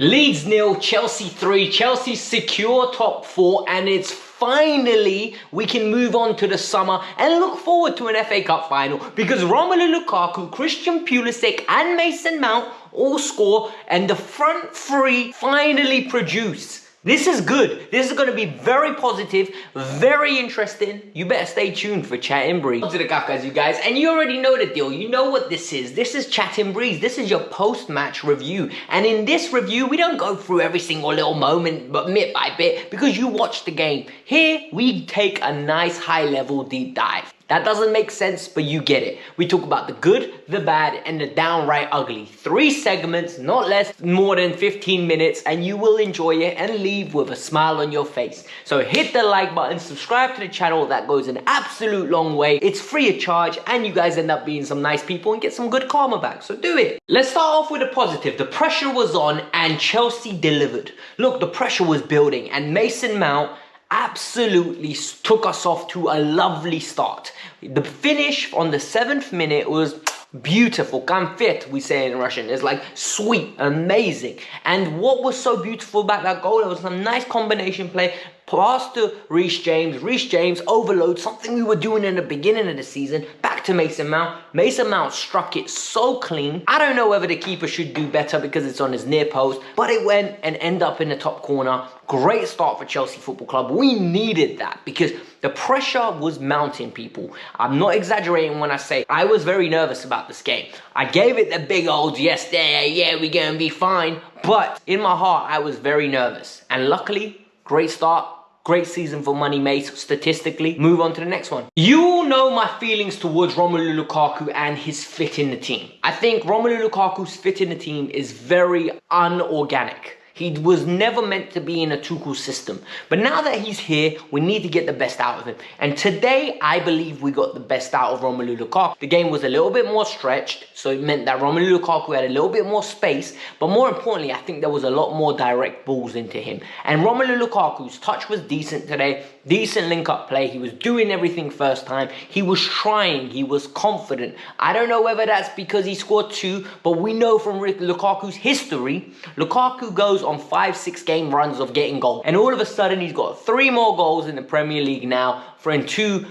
Leeds 0, Chelsea 3, Chelsea secure top 4, and it's finally we can move on to the summer and look forward to an FA Cup final because Romelu Lukaku, Christian Pulisic and Mason Mount all score and the front three finally produce. This is good. This is going to be very positive, very interesting. You better stay tuned for Chat and Breeze. Welcome to the Kavkas View, guys, and you already know the deal. You know what this is. This is Chat and Breeze. This is your post-match review. And in this review, we don't go through every single little moment, but bit by bit, because you watched the game. Here, we take a nice high-level deep dive. That doesn't make sense, but you get it. We talk about the good, the bad, and the downright ugly. 3 segments, not less, more than 15 minutes, and you will enjoy it and leave with a smile on your face. So hit the like button, subscribe to the channel. That goes an absolute long way. It's free of charge, and you guys end up being some nice people and get some good karma back. So do it. Let's start off with a positive. The pressure was on, and Chelsea delivered. Look, the pressure was building, and Mason Mount absolutely took us off to a lovely start. The finish on the 7th minute was beautiful. Konfet, we say in Russian. It's like sweet, amazing. And what was so beautiful about that goal, there was some nice combination play. Pass to Reece James overload, something we were doing in the beginning of the season, back to Mason Mount. Mason Mount struck it so clean. I don't know whether the keeper should do better because it's on his near post, but it went and ended up in the top corner. Great start for Chelsea Football Club. We needed that because the pressure was mounting, people. I'm not exaggerating when I say I was very nervous about this game. I gave it the big old yes there, yeah, we're going to be fine. But in my heart, I was very nervous. And luckily, great start. Great season for Money Mace, statistically. Move on to the next one. You all know my feelings towards Romelu Lukaku and his fit in the team. I think Romelu Lukaku's fit in the team is very unorganic. He was never meant to be in a Tuchel system. But now that he's here, we need to get the best out of him. And today, I believe we got the best out of Romelu Lukaku. The game was a little bit more stretched, so it meant that Romelu Lukaku had a little bit more space. But more importantly, I think there was a lot more direct balls into him. And Romelu Lukaku's touch was decent today. Decent link-up play. He was doing everything first time. He was trying. He was confident. I don't know whether that's because he scored 2, but we know from Lukaku's history, Lukaku goes on 5-6 game runs of getting goals. And all of a sudden, he's got 3 more goals in the Premier League now for in two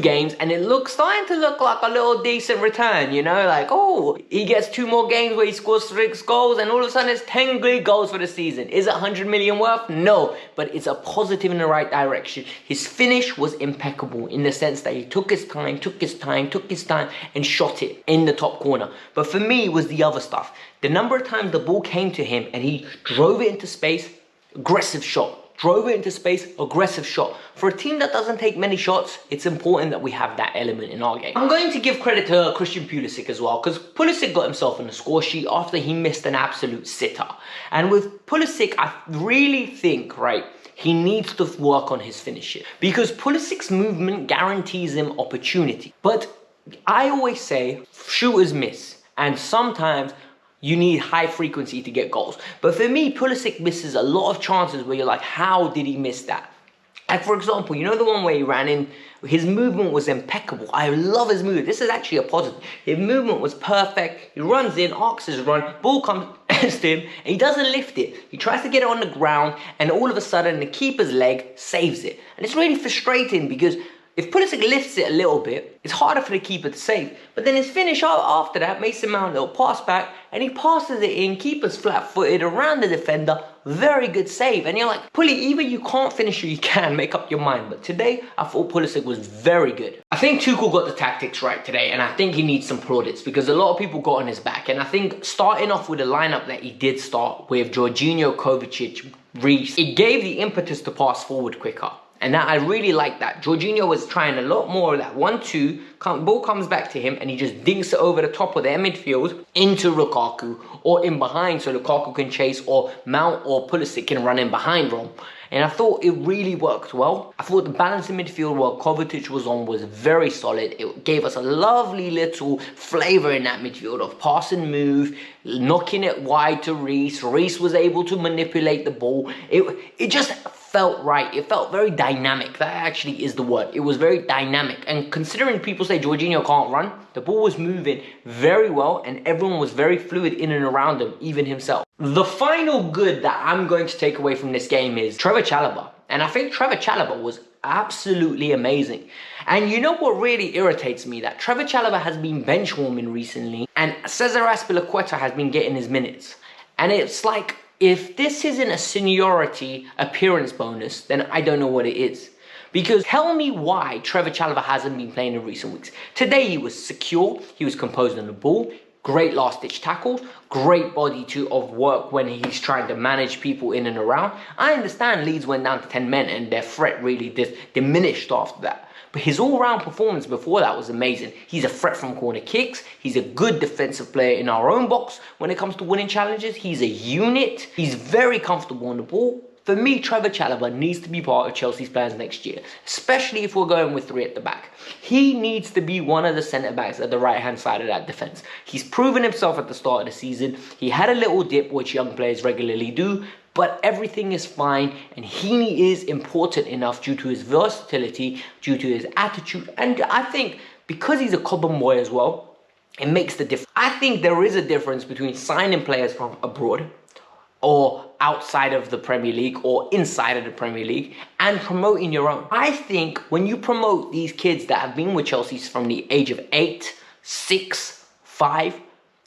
games, and it starting to look like a little decent return, you know, like, oh, he gets 2 more games where he scores 6 goals, and all of a sudden it's 10 league goals for the season. Is it 100 million worth? No, but it's a positive in the right direction. His finish was impeccable in the sense that he took his time, and shot it in the top corner. But for me, it was the other stuff. The number of times the ball came to him and he drove it into space, aggressive shot. Drove it into space, aggressive shot. For a team that doesn't take many shots, it's important that we have that element in our game. I'm going to give credit to Christian Pulisic as well, because Pulisic got himself on the score sheet after he missed an absolute sitter. And with Pulisic, I really think, right, he needs to work on his finishing, because Pulisic's movement guarantees him opportunity. But I always say, shooters miss, and sometimes you need high frequency to get goals. But for me, Pulisic misses a lot of chances where you're like, how did he miss that? Like, for example, you know the one where he ran in, his movement was impeccable. I love his movement. This is actually a positive. His movement was perfect. He runs in, arcs his run, ball comes to him, and he doesn't lift it. He tries to get it on the ground, and all of a sudden, the keeper's leg saves it. And it's really frustrating because if Pulisic lifts it a little bit, it's harder for the keeper to save. But then his finish after that, Mason Mount, a little pass back, and he passes it in, keeper's flat-footed around the defender, very good save. And you're like, Pully, either you can't finish or you can, make up your mind. But today, I thought Pulisic was very good. I think Tuchel got the tactics right today, and I think he needs some plaudits because a lot of people got on his back. And I think starting off with the lineup that he did start with, Jorginho, Kovacic, Reece, it gave the impetus to pass forward quicker. And that, I really like that. Jorginho was trying a lot more of that 1-2, ball comes back to him and he just dinks it over the top of their midfield into Lukaku or in behind so Lukaku can chase, or Mount or Pulisic can run in behind Rom. And I thought it really worked well. I thought the balance in midfield while Kovacic was on was very solid. It gave us a lovely little flavour in that midfield of pass and move, knocking it wide to Reece. Reece was able to manipulate the ball. It just felt right. It felt very dynamic. That actually is the word. It was very dynamic. And considering people say Jorginho can't run, the ball was moving very well and everyone was very fluid in and around him, even himself. The final good that I'm going to take away from this game is Trevor Chalobah. And I think Trevor Chalobah was absolutely amazing. And you know what really irritates me? That Trevor Chalobah has been bench warming recently and Cesar Azpilicueta has been getting his minutes. And it's like, if this isn't a seniority appearance bonus, then I don't know what it is. Because tell me why Trevor Chalobah hasn't been playing in recent weeks. Today he was secure, he was composed on the ball, great last-ditch tackles, great body of work when he's trying to manage people in and around. I understand Leeds went down to 10 men and their threat really diminished after that. But his all-round performance before that was amazing. He's a threat from corner kicks. He's a good defensive player in our own box. When it comes to winning challenges, he's a unit. He's very comfortable on the ball. For me, Trevor Chalobah needs to be part of Chelsea's plans next year, especially if we're going with 3 at the back. He needs to be one of the centre-backs at the right-hand side of that defence. He's proven himself at the start of the season. He had a little dip, which young players regularly do, but everything is fine, and he is important enough due to his versatility, due to his attitude, and I think because he's a Cobham boy as well, it makes the difference. I think there is a difference between signing players from abroad or outside of the Premier League or inside of the Premier League and promoting your own. I think when you promote these kids that have been with Chelsea from the age of 8, 6, 5,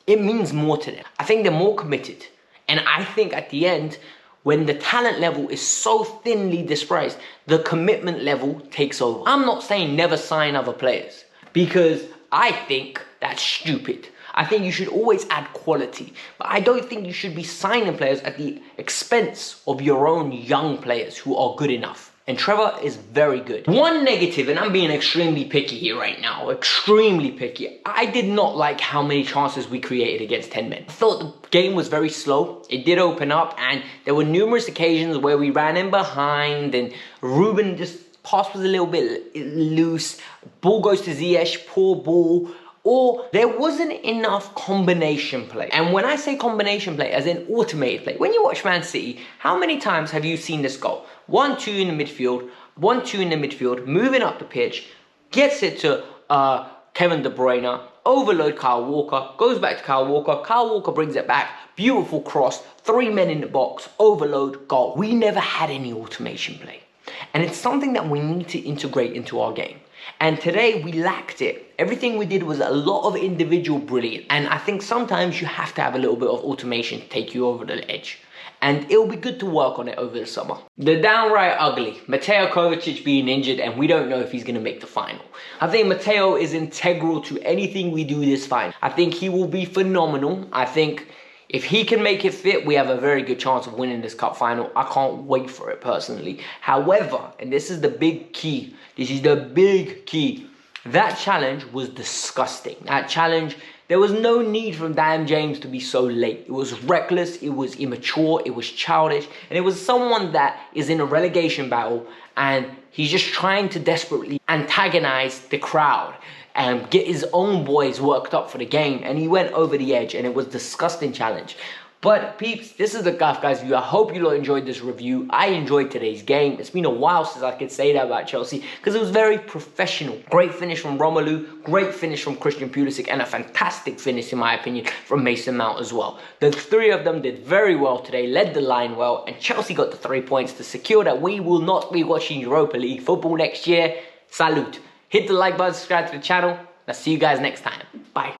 it means more to them. I think they're more committed. And I think at the end, when the talent level is so thinly dispersed, the commitment level takes over. I'm not saying never sign other players because I think that's stupid. I think you should always add quality, but I don't think you should be signing players at the expense of your own young players who are good enough. And Trevor is very good. One negative, and I'm being extremely picky here right now, extremely picky. I did not like how many chances we created against 10 men. I thought the game was very slow. It did open up, and there were numerous occasions where we ran in behind, and Ruben just pass was a little bit loose. Ball goes to Ziyech, poor ball. Or there wasn't enough combination play. And when I say combination play, as in automated play, when you watch Man City, how many times have you seen this goal? 1-2 in the midfield, 1-2 in the midfield, moving up the pitch, gets it to Kevin De Bruyne, overload Kyle Walker, goes back to Kyle Walker brings it back, beautiful cross, 3 men in the box, overload, goal. We never had any automation play. And it's something that we need to integrate into our game. And today we lacked it. Everything we did was a lot of individual brilliance. And I think sometimes you have to have a little bit of automation to take you over the edge. And it'll be good to work on it over the summer. The downright ugly, Mateo Kovacic being injured and we don't know if he's going to make the final. I think Mateo is integral to anything we do this final. I think he will be phenomenal. I think if he can make it fit, we have a very good chance of winning this cup final. I can't wait for it personally. However, and this is the big key, that challenge was disgusting. That challenge, there was no need from Dan James to be so late. It was reckless, it was immature, it was childish, and it was someone that is in a relegation battle and he's just trying to desperately antagonize the crowd and get his own boys worked up for the game, and he went over the edge and it was a disgusting challenge. But peeps, this is the Kavkas View. I hope you all enjoyed this review. I enjoyed today's game. It's been a while since I could say that about Chelsea because it was very professional. Great finish from Romelu, great finish from Christian Pulisic, and a fantastic finish, in my opinion, from Mason Mount as well. The 3 of them did very well today, led the line well, and Chelsea got the 3 points to secure that we will not be watching Europa League football next year. Salute. Hit the like button, subscribe to the channel. I'll see you guys next time. Bye.